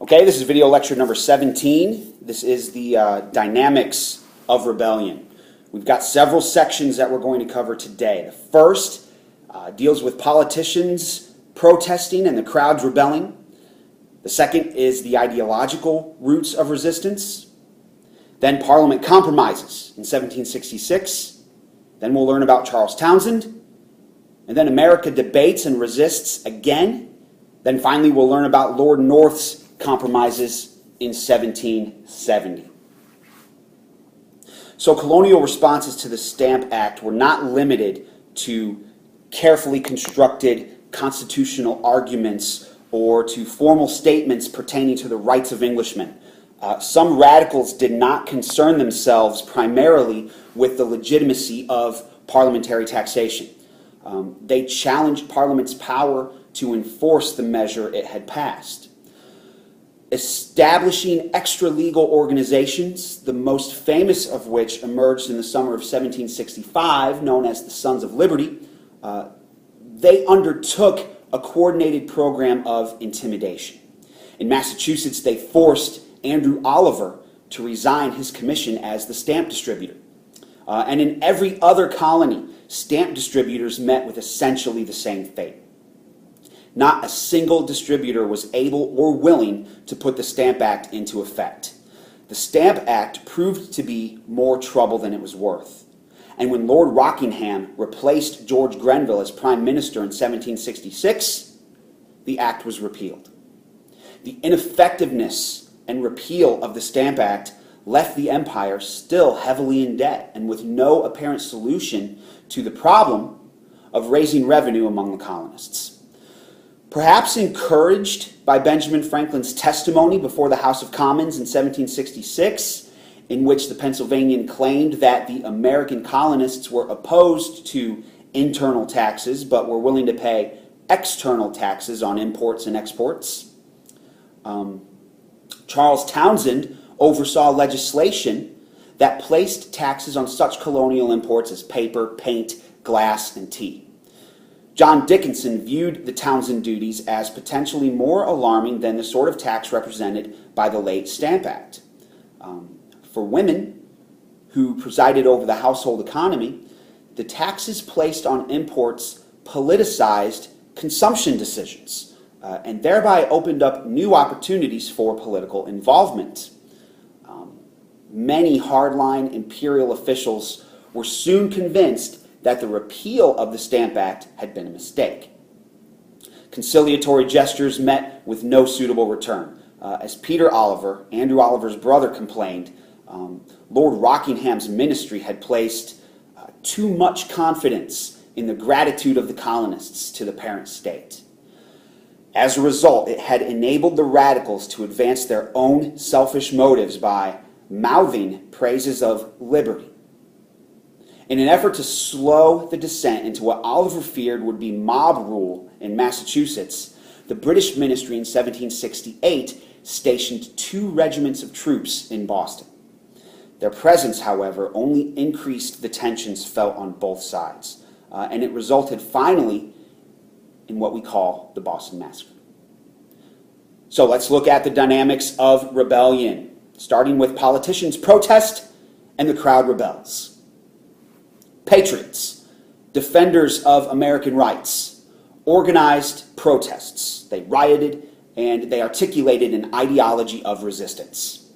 Okay, this is video lecture number 17. This is the dynamics of rebellion. We've got several sections that we're going to cover today. The first deals with politicians protesting and the crowds rebelling. The second is the ideological roots of resistance. Then Parliament compromises in 1766. Then we'll learn about Charles Townshend. And then America debates and resists again. Then finally we'll learn about Lord North's compromises in 1770. So colonial responses to the Stamp Act were not limited to carefully constructed constitutional arguments or to formal statements pertaining to the rights of Englishmen. Some radicals did not concern themselves primarily with the legitimacy of parliamentary taxation. They challenged Parliament's power to enforce the measure it had passed. Establishing extra-legal organizations, the most famous of which emerged in the summer of 1765, known as the Sons of Liberty, they undertook a coordinated program of intimidation. In Massachusetts, they forced Andrew Oliver to resign his commission as the stamp distributor. And in every other colony, stamp distributors met with essentially the same fate. Not a single distributor was able or willing to put the Stamp Act into effect. The Stamp Act proved to be more trouble than it was worth. And when Lord Rockingham replaced George Grenville as Prime Minister in 1766, the Act was repealed. The ineffectiveness and repeal of the Stamp Act left the empire still heavily in debt and with no apparent solution to the problem of raising revenue among the colonists. Perhaps encouraged by Benjamin Franklin's testimony before the House of Commons in 1766, in which the Pennsylvanian claimed that the American colonists were opposed to internal taxes but were willing to pay external taxes on imports and exports. Charles Townsend oversaw legislation that placed taxes on such colonial imports as paper, paint, glass, and tea. John Dickinson viewed the Townsend duties as potentially more alarming than the sort of tax represented by the late Stamp Act. For women who presided over the household economy, the taxes placed on imports politicized consumption decisions and thereby opened up new opportunities for political involvement. Many hardline imperial officials were soon convinced that the repeal of the Stamp Act had been a mistake. Conciliatory gestures met with no suitable return. As Peter Oliver, Andrew Oliver's brother, complained, Lord Rockingham's ministry had placed too much confidence in the gratitude of the colonists to the parent state. As a result, it had enabled the radicals to advance their own selfish motives by mouthing praises of liberty. In an effort to slow the descent into what Oliver feared would be mob rule in Massachusetts, the British ministry in 1768 stationed 2 regiments of troops in Boston. Their presence, however, only increased the tensions felt on both sides, and it resulted finally in what we call the Boston Massacre. So let's look at the dynamics of rebellion, starting with politicians protest and the crowd rebels. Patriots, defenders of American rights, organized protests. They rioted and they articulated an ideology of resistance.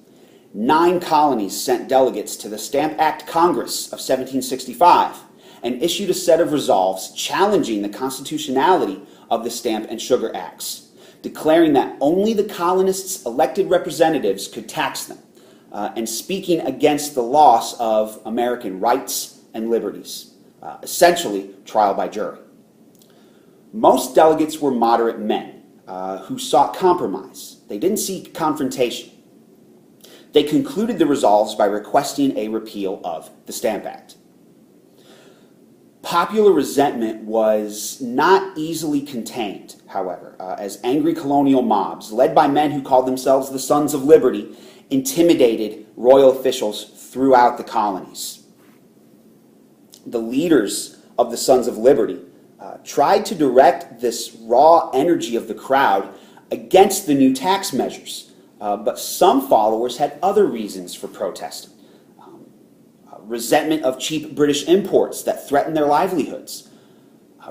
9 colonies sent delegates to the Stamp Act Congress of 1765 and issued a set of resolves challenging the constitutionality of the Stamp and Sugar Acts, declaring that only the colonists' elected representatives could tax them, and speaking against the loss of American rights and liberties, essentially trial by jury. Most delegates were moderate men who sought compromise. They didn't seek confrontation. They concluded the resolves by requesting a repeal of the Stamp Act. Popular resentment was not easily contained, however, as angry colonial mobs, led by men who called themselves the Sons of Liberty, intimidated royal officials throughout the colonies. The leaders of the Sons of Liberty tried to direct this raw energy of the crowd against the new tax measures, but some followers had other reasons for protesting. Resentment of cheap British imports that threatened their livelihoods.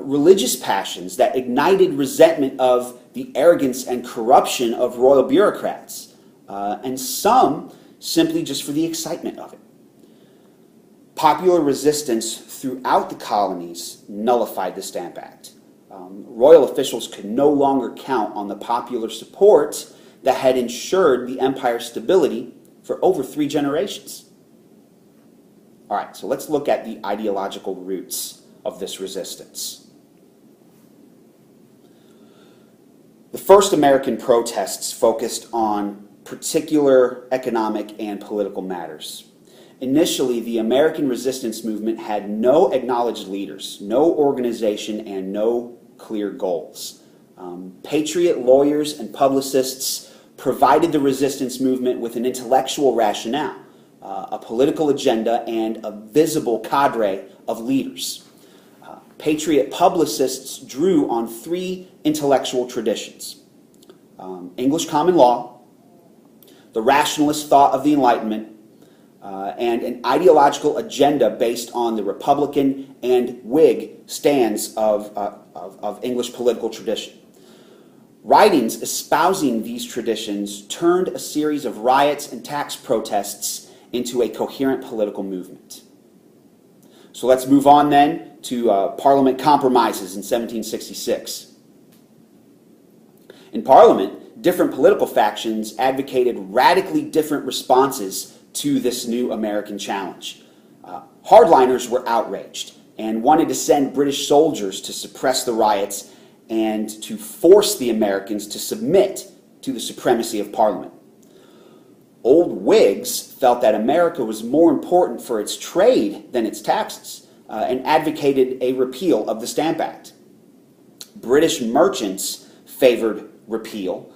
Religious passions that ignited resentment of the arrogance and corruption of royal bureaucrats. And some simply just for the excitement of it. Popular resistance throughout the colonies nullified the Stamp Act. Royal officials could no longer count on the popular support that had ensured the empire's stability for over 3 generations. All right, so let's look at the ideological roots of this resistance. The first American protests focused on particular economic and political matters. Initially, the American resistance movement had no acknowledged leaders, no organization, and no clear goals. Patriot lawyers and publicists provided the resistance movement with an intellectual rationale, a political agenda, and a visible cadre of leaders. Patriot publicists drew on 3 intellectual traditions: English common law, the rationalist thought of the Enlightenment, and an ideological agenda based on the Republican and Whig stands of English political tradition. Writings espousing these traditions turned a series of riots and tax protests into a coherent political movement. So let's move on then to Parliament compromises in 1766. In Parliament, different political factions advocated radically different responses to this new American challenge. Hardliners were outraged and wanted to send British soldiers to suppress the riots and to force the Americans to submit to the supremacy of Parliament. Old Whigs felt that America was more important for its trade than its taxes and advocated a repeal of the Stamp Act. British merchants favored repeal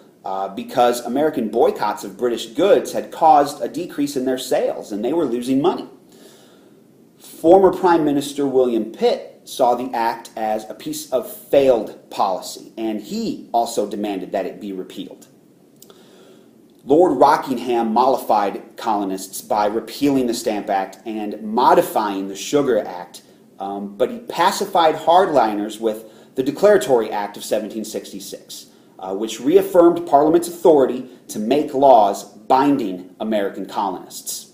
because American boycotts of British goods had caused a decrease in their sales and they were losing money. Former Prime Minister William Pitt saw the act as a piece of failed policy, and he also demanded that it be repealed. Lord Rockingham mollified colonists by repealing the Stamp Act and modifying the Sugar Act, but he pacified hardliners with the Declaratory Act of 1766, which reaffirmed Parliament's authority to make laws binding American colonists.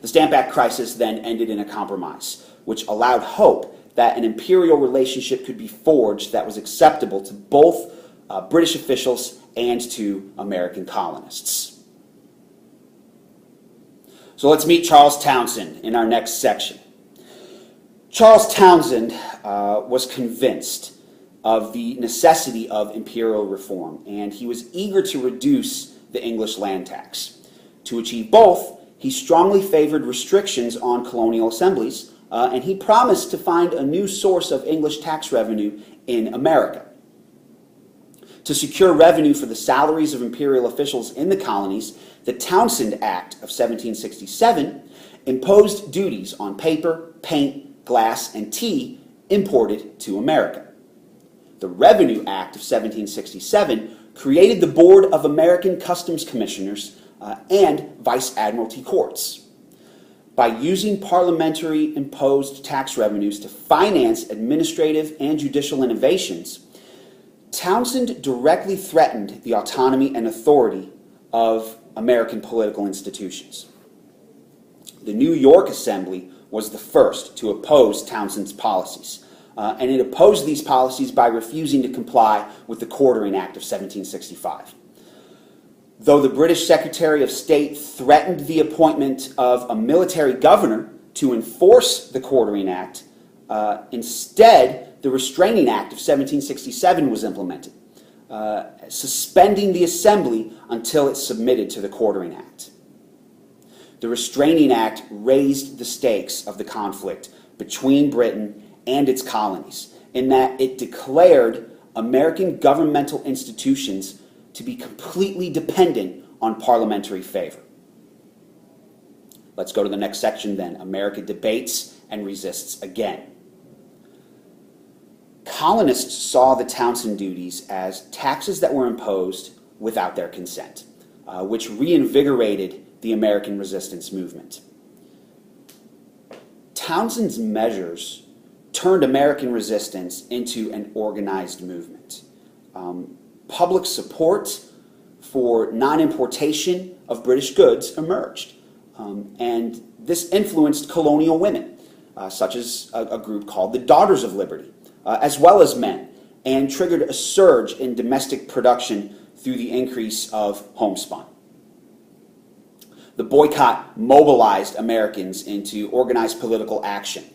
The Stamp Act crisis then ended in a compromise, which allowed hope that an imperial relationship could be forged that was acceptable to both British officials and to American colonists. So let's meet Charles Townshend in our next section. Charles Townshend was convinced of the necessity of imperial reform, and he was eager to reduce the English land tax. To achieve both, he strongly favored restrictions on colonial assemblies, and he promised to find a new source of English tax revenue in America. To secure revenue for the salaries of imperial officials in the colonies, the Townshend Act of 1767 imposed duties on paper, paint, glass, and tea imported to America. The Revenue Act of 1767 created the Board of American Customs Commissioners and Vice Admiralty Courts. By using parliamentary imposed tax revenues to finance administrative and judicial innovations, Townshend directly threatened the autonomy and authority of American political institutions. The New York Assembly was the first to oppose Townshend's policies, and it opposed these policies by refusing to comply with the Quartering Act of 1765. Though the British Secretary of State threatened the appointment of a military governor to enforce the Quartering Act, instead the Restraining Act of 1767 was implemented, suspending the Assembly until it submitted to the Quartering Act. The Restraining Act raised the stakes of the conflict between Britain and its colonies, in that it declared American governmental institutions to be completely dependent on parliamentary favor. Let's go to the next section then. America debates and resists again. Colonists saw the Townshend duties as taxes that were imposed without their consent. which reinvigorated the American resistance movement. Townsend's measures turned American resistance into an organized movement. Public support for non-importation of British goods emerged, and this influenced colonial women, such as a group called the Daughters of Liberty, as well as men, and triggered a surge in domestic production through the increase of homespun. The boycott mobilized Americans into organized political action,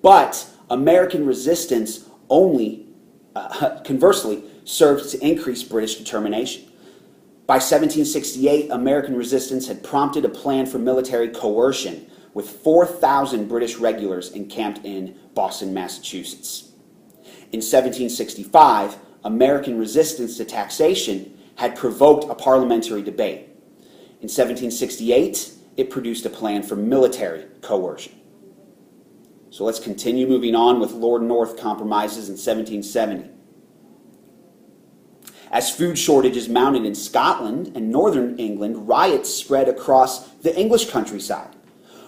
but American resistance only, conversely, served to increase British determination. By 1768, American resistance had prompted a plan for military coercion, with 4,000 British regulars encamped in Boston, Massachusetts. In 1765, American resistance to taxation had provoked a parliamentary debate. In 1768, it produced a plan for military coercion. So let's continue moving on with Lord North compromises in 1770. As food shortages mounted in Scotland and northern England, riots spread across the English countryside.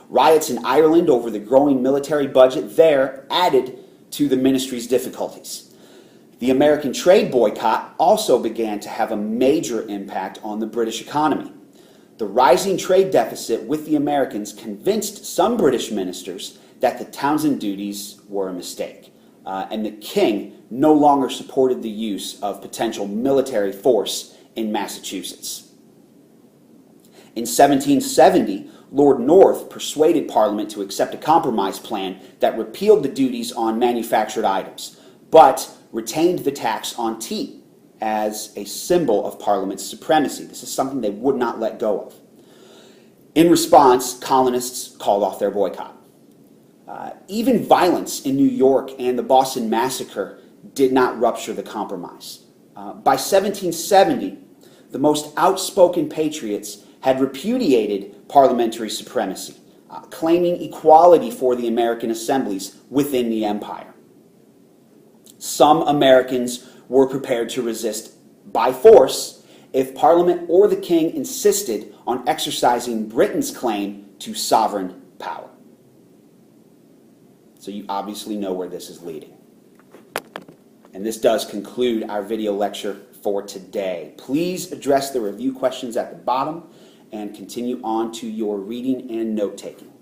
Riots in Ireland over the growing military budget there added to the ministry's difficulties. The American trade boycott also began to have a major impact on the British economy. The rising trade deficit with the Americans convinced some British ministers that the Townsend duties were a mistake, and the king no longer supported the use of potential military force in Massachusetts. In 1770, Lord North persuaded Parliament to accept a compromise plan that repealed the duties on manufactured items, but retained the tax on tea as a symbol of Parliament's supremacy. This is something they would not let go of. In response, colonists called off their boycott. Even violence in New York and the Boston Massacre did not rupture the compromise. By 1770, the most outspoken patriots had repudiated parliamentary supremacy, claiming equality for the American assemblies within the empire. Some Americans were prepared to resist by force if Parliament or the king insisted on exercising Britain's claim to sovereign power. So you obviously know where this is leading. And this does conclude our video lecture for today. Please address the review questions at the bottom and continue on to your reading and note-taking.